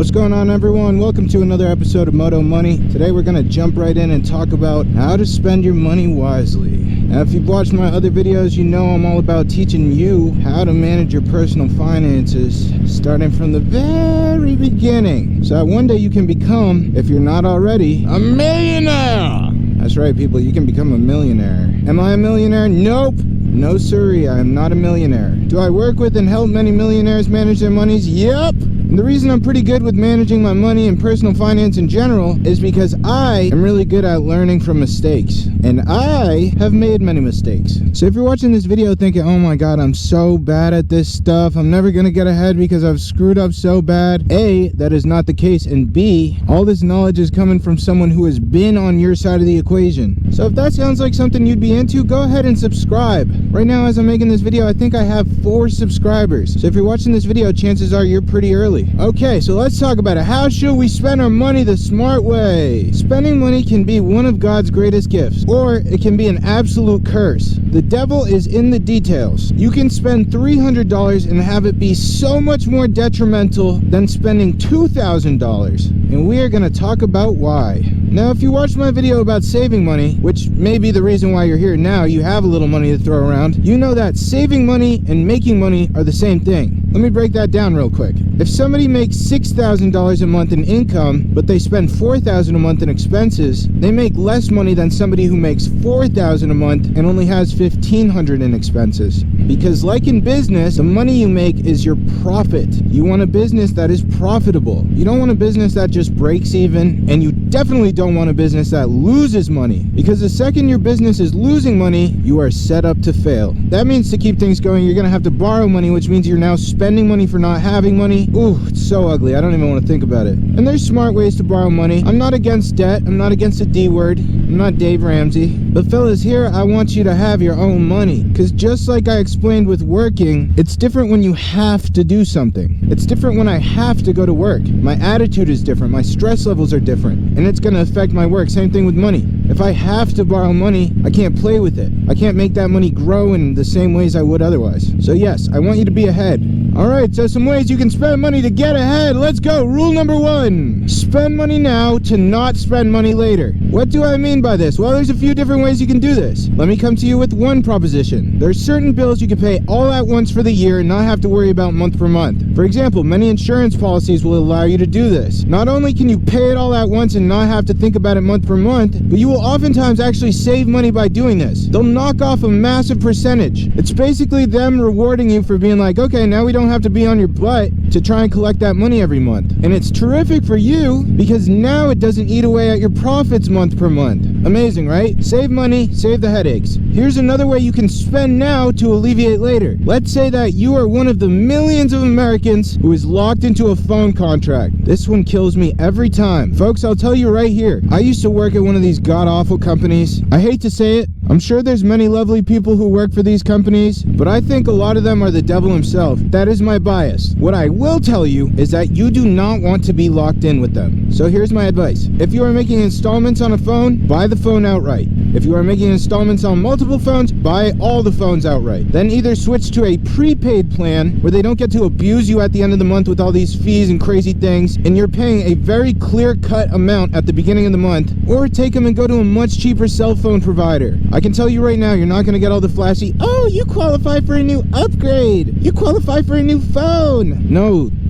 What's going on, everyone? Welcome to another episode of MotoMoney. Today we're going to jump right in and talk about how to spend your money wisely. Now, if you've watched my other videos, you know I'm all about teaching you how to manage your personal finances, starting from the very beginning, so that one day you can become, if you're not already, a millionaire. That's right, people, you can become a millionaire. Am I a millionaire? Nope. No, sirree, I am not a millionaire. Do I work with and help many millionaires manage their monies? Yep. And the reason I'm pretty good with managing my money and personal finance in general is because I am really good at learning from mistakes. And I have made many mistakes. So if you're watching this video thinking, oh my god, I'm so bad at this stuff, I'm never gonna get ahead because I've screwed up so bad, A, that is not the case, and B, all this knowledge is coming from someone who has been on your side of the equation. So if that sounds like something you'd be into, go ahead and subscribe. Right now, as I'm making this video, I think I have 4 subscribers. So if you're watching this video, chances are you're pretty early. Okay, so let's talk about it. How should we spend our money the smart way? Spending money can be one of God's greatest gifts, or it can be an absolute curse. The devil is in the details. You can spend $300 and have it be so much more detrimental than spending $2,000. And we are going to talk about why. Now, if you watched my video about saving money, which may be the reason why you're here now, you have a little money to throw around, you know that saving money and making money are the same thing. Let me break that down real quick. If somebody makes $6,000 a month in income, but they spend $4,000 a month in expenses, they make less money than somebody who makes $4,000 a month and only has $1,500 in expenses. Because like in business, the money you make is your profit. You want a business that is profitable. You don't want a business that just breaks even, and you definitely don't want a business that loses money. Because the second your business is losing money, you are set up to fail. That means to keep things going, you're gonna have to borrow money, which means you're now spending money for not having money. Ooh, it's so ugly. I don't even want to think about it. And there's smart ways to borrow money. I'm not against debt. I'm not against the D word. I'm not Dave Ramsey. But fellas, here I want you to have your own money. Because just like I explained with working, it's different when you have to do something. It's different when I have to go to work. My attitude is different. My stress levels are different. And it's going to affect my work. Same thing with money. If I have to borrow money, I can't play with it. I can't make that money grow in the same ways I would otherwise. So yes, I want you to be ahead. Alright, so some ways you can spend money to get ahead. Let's go. Rule number 1. Spend money now to not spend money later. What do I mean by this? Well, there's a few different ways you can do this. Let me come to you with one proposition. There's certain bills you can pay all at once for the year and not have to worry about month per month. For example, many insurance policies will allow you to do this. Not only can you pay it all at once and not have to think about it month per month, but you will oftentimes actually save money by doing this. They'll knock off a massive percentage. It's basically them rewarding you for being like, okay, now we don't have to be on your butt to try and collect that money every month. And it's terrific for you because now it doesn't eat away at your profits month per month. Amazing, right? Save money, save the headaches. Here's another way you can spend now to alleviate later. Let's say that you are one of the millions of Americans who is locked into a phone contract. This one kills me every time. Folks, I'll tell you right here, I used to work at one of these god-awful companies. I hate to say it, I'm sure there's many lovely people who work for these companies, but I think a lot of them are the devil himself. That is my bias. What I will tell you is that you do not want to be locked in with them. So here's my advice. If you are making installments on a phone, buy the phone outright. If you are making installments on multiple phones, buy all the phones outright. Then either switch to a prepaid plan where they don't get to abuse you at the end of the month with all these fees and crazy things, and you're paying a very clear-cut amount at the beginning of the month, or take them and go to a much cheaper cell phone provider. I can tell you right now, you're not going to get all the flashy, oh, you qualify for a new upgrade. You qualify for a new phone.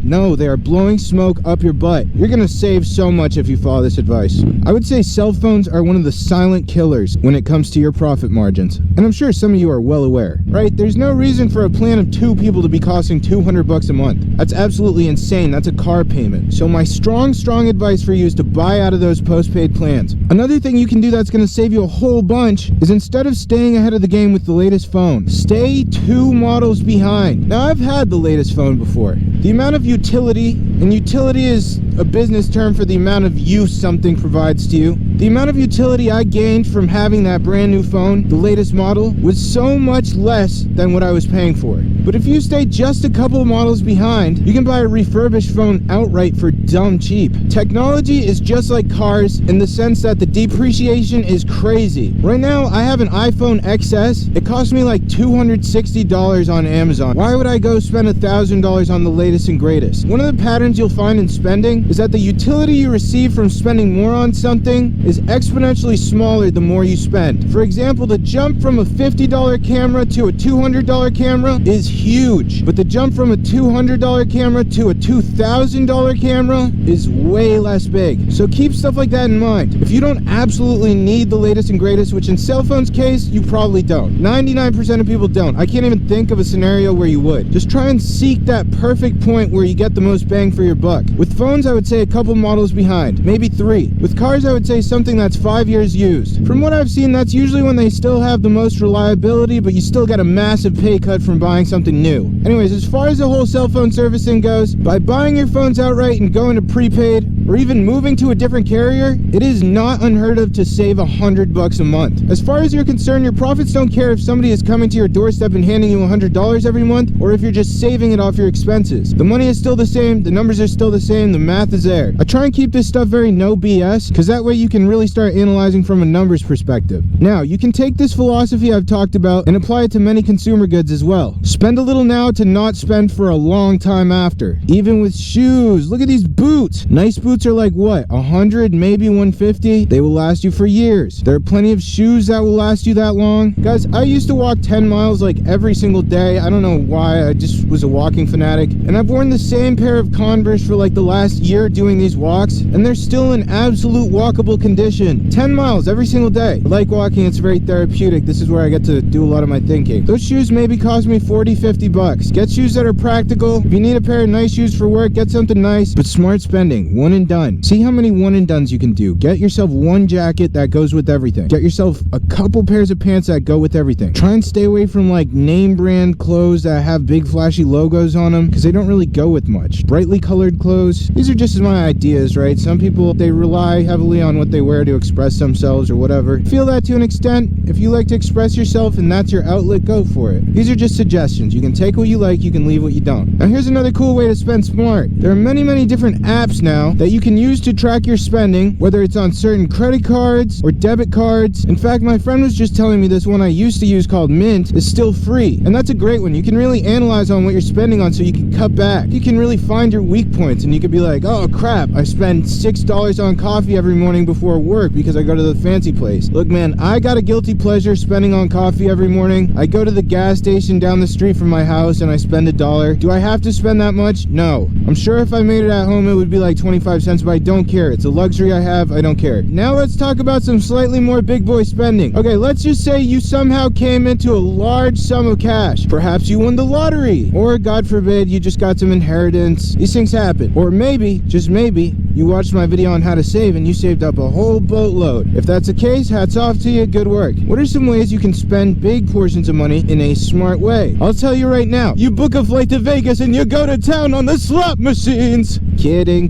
No, they are blowing smoke up your butt. You're going to save so much if you follow this advice. I would say cell phones are one of the silent killers when it comes to your profit margins. And I'm sure some of you are well aware, right? There's no reason for a plan of 2 people to be costing $200 a month. That's absolutely insane. That's a car payment. So my strong advice for you is to buy out of those postpaid plans. Another thing you can do that's going to save you a whole bunch is instead of staying ahead of the game with the latest phone, stay 2 models behind. Now, I've had the latest phone before. The amount of utility, and utility is a business term for the amount of use something provides to you. The amount of utility I gained from having that brand new phone, the latest model, was so much less than what I was paying for. But if you stay just a couple of models behind, you can buy a refurbished phone outright for dumb cheap. Technology is just like cars in the sense that the depreciation is crazy. Right now, I have an iPhone XS. It cost me like $260 on Amazon. Why would I go spend $1,000 on the latest and greatest? greatest. One of the patterns you'll find in spending is that the utility you receive from spending more on something is exponentially smaller the more you spend. For example, the jump from a $50 camera to a $200 camera is huge, but the jump from a $200 camera to a $2,000 camera is way less big. So keep stuff like that in mind. If you don't absolutely need the latest and greatest, which in cell phones case, you probably don't. 99% of people don't. I can't even think of a scenario where you would. Just try and seek that perfect point where you get the most bang for your buck. With phones, I would say a couple models behind, maybe 3. With cars, I would say something that's 5 years used. From what I've seen, that's usually when they still have the most reliability, but you still get a massive pay cut from buying something new. Anyways, as far as the whole cell phone servicing goes, by buying your phones outright and going to prepaid, or even moving to a different carrier, it is not unheard of to save $100 a month. As far as you're concerned, your profits don't care if somebody is coming to your doorstep and handing you $100 every month, or if you're just saving it off your expenses. The money is still the same, the numbers are still the same, the math is there. I try and keep this stuff very no BS, because that way you can really start analyzing from a numbers perspective. Now, you can take this philosophy I've talked about and apply it to many consumer goods as well. Spend a little now to not spend for a long time after. Even with shoes, look at these boots. Nice boots are like what, 100, maybe 150? They will last you for years. There are plenty of shoes that will last you that long. Guys, I used to walk 10 miles like every single day. I don't know why, I just was a walking fanatic. And I've worn the same pair of Converse for like the last year doing these walks, and they're still in absolute walkable condition. 10 miles every single day. I like walking, it's very therapeutic. This is where I get to do a lot of my thinking. Those shoes maybe cost me 40, 50 bucks. Get shoes that are practical. If you need a pair of nice shoes for work, get something nice, but smart spending. One and done. See how many one and dones you can do. Get yourself one jacket that goes with everything. Get yourself a couple pairs of pants that go with everything. Try and stay away from like name brand clothes that have big flashy logos on them, because they don't really go with much. Brightly colored clothes. These are just my ideas, right? Some people, they rely heavily on what they wear to express themselves or whatever. Feel that to an extent. If you like to express yourself and that's your outlet, go for it. These are just suggestions. You can take what you like, you can leave what you don't. Now here's another cool way to spend smart. There are many different apps now that you can use to track your spending, whether it's on certain credit cards or debit cards. In fact, my friend was just telling me this one I used to use called Mint is still free, and that's a great one. You can really analyze on what you're spending on so you can cut back. You can really find your weak points, and you could be like, oh crap, I spend $6 on coffee every morning before work because I go to the fancy place. Look man, I got a guilty pleasure spending on coffee every morning. I go to the gas station down the street from my house and I spend $1. Do I have to spend that much? No. I'm sure if I made it at home it would be like 25 cents, but I don't care. It's a luxury I have, I don't care. Now let's talk about some slightly more big boy spending. Okay, let's just say you somehow came into a large sum of cash. Perhaps you won the lottery, or God forbid, you just got some inheritance. These things happen. Or maybe, just maybe, you watched my video on how to save and you saved up a whole boatload. If that's the case, hats off to you, good work. What are some ways you can spend big portions of money in a smart way? I'll tell you right now. You book a flight to Vegas and you go to town on the slot machines. Kidding.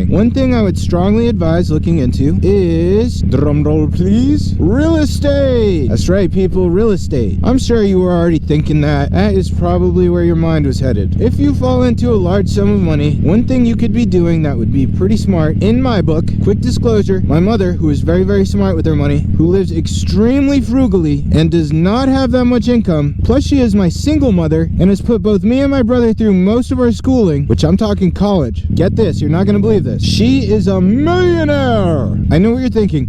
One thing I would strongly advise looking into is, drumroll please, real estate. That's right people, real estate. I'm sure you were already thinking that. That is probably where your mind was headed. If you fall into a large sum of money, one thing you could be doing that would be pretty smart, in my book, quick disclosure, my mother, who is very smart with her money, who lives extremely frugally and does not have that much income, plus she is my single mother and has put both me and my brother through most of our schooling, which I'm talking college. Get this, you're not gonna believe this. She is a millionaire. I know what you're thinking.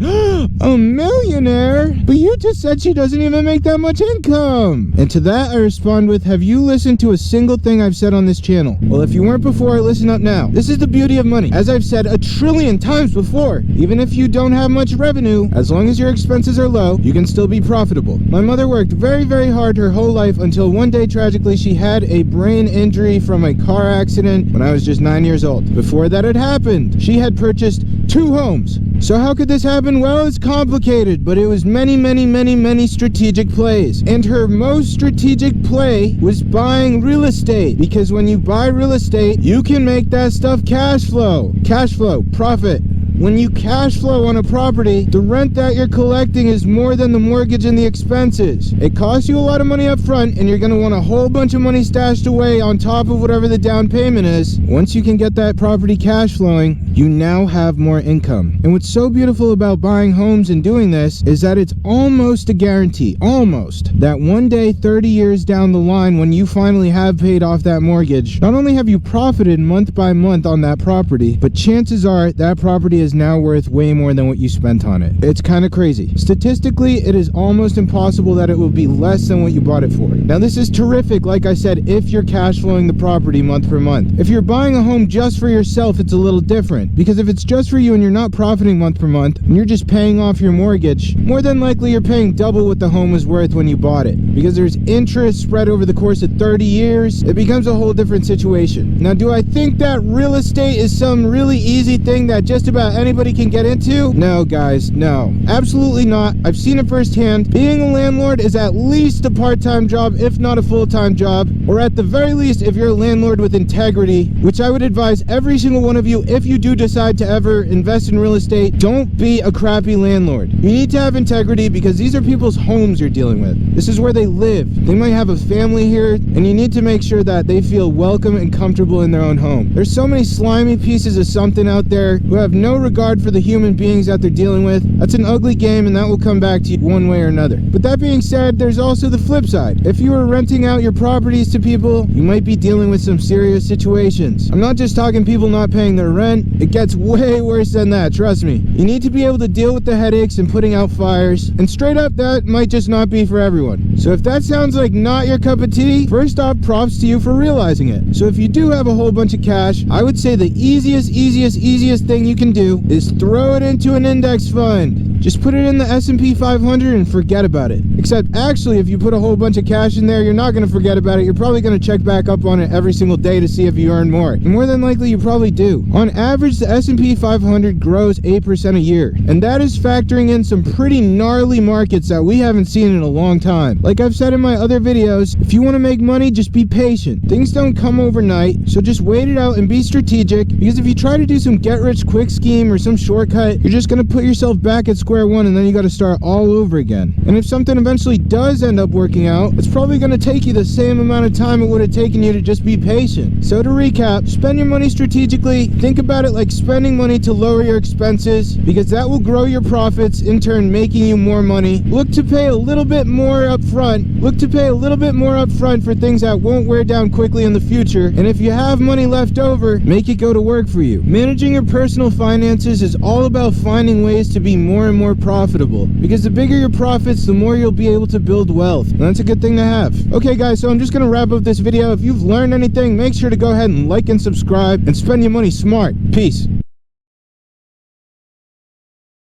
A millionaire? But you just said she doesn't even make that much income. And to that I respond with, have you listened to a single thing I've said on this channel? Well, if you weren't before, listen up now. This is the beauty of money. As I've said 1,000,000,000,000 times before, even if you don't have much revenue, as long as your expenses are low, you can still be profitable. My mother worked very hard her whole life until one day, tragically, she had a brain injury from a car accident when I was just 9 years old. Before that had happened, she had purchased 2 homes. So how could this happen? Well, it's complicated, but it was many strategic plays. And her most strategic play was buying real estate. Because when you buy real estate, you can make that stuff cash flow. Cash flow, profit. When you cash flow on a property, the rent that you're collecting is more than the mortgage and the expenses. It costs you a lot of money up front, and you're going to want a whole bunch of money stashed away on top of whatever the down payment is. Once you can get that property cash flowing, you now have more income. And what's so beautiful about buying homes and doing this is that it's almost a guarantee, almost, that one day 30 years down the line, when you finally have paid off that mortgage, not only have you profited month by month on that property, but chances are that property is now worth way more than what you spent on it. It's kind of crazy. Statistically, it is almost impossible that it will be less than what you bought it for. Now, this is terrific, like I said, if you're cash flowing the property month per month. If you're buying a home just for yourself, it's a little different, because if it's just for you and you're not profiting month per month and you're just paying off your mortgage, more than likely you're paying double what the home was worth when you bought it, because there's interest spread over the course of 30 years. It becomes a whole different situation. Now, do I think that real estate is some really easy thing that just about anybody can get into? No, guys, no, absolutely not. I've seen it firsthand. Being a landlord is at least a part-time job, if not a full-time job, or at the very least, if you're a landlord with integrity, which I would advise every single one of you, if you do decide to ever invest in real estate, don't be a crappy landlord. You need to have integrity, because these are people's homes you're dealing with. This is where they live. They might have a family here, and you need to make sure that they feel welcome and comfortable in their own home. There's so many slimy pieces of something out there who have no regard for the human beings that they're dealing with. That's an ugly game, and that will come back to you one way or another. But that being said, there's also the flip side. If you are renting out your properties to people, you might be dealing with some serious situations. I'm not just talking people not paying their rent. It gets way worse than that, trust me. You need to be able to deal with the headaches and putting out fires, and straight up, that might just not be for everyone. So if that sounds like not your cup of tea, first off, props to you for realizing it. So if you do have a whole bunch of cash, I would say the easiest thing you can do is throw it into an index fund. Just put it in the S&P 500 and forget about it. Except actually, if you put a whole bunch of cash in there, you're not going to forget about it. You're probably going to check back up on it every single day to see if you earn more. And more than likely, you probably do. On average, the S&P 500 grows 8% a year. And that is factoring in some pretty gnarly markets that we haven't seen in a long time. Like I've said in my other videos, if you want to make money, just be patient. Things don't come overnight, so just wait it out and be strategic, because if you try to do some get-rich-quick scheme or some shortcut, you're just going to put yourself back at square one, and then you got to start all over again. And if something eventually does end up working out, it's probably going to take you the same amount of time it would have taken you to just be patient. So to recap, spend your money strategically. Think about it like spending money to lower your expenses, because that will grow your profits, in turn making you more money. Look to pay a little bit more up front. Look to pay a little bit more up front for things that won't wear down quickly in the future. And if you have money left over, make it go to work for you. Managing your personal finances is all about finding ways to be more and more profitable, because the bigger your profits, the more you'll be able to build wealth, and that's a good thing to have. Okay guys, so I'm just gonna wrap up this video. If you've learned anything, make sure to go ahead and like and subscribe, and spend your money smart. Peace.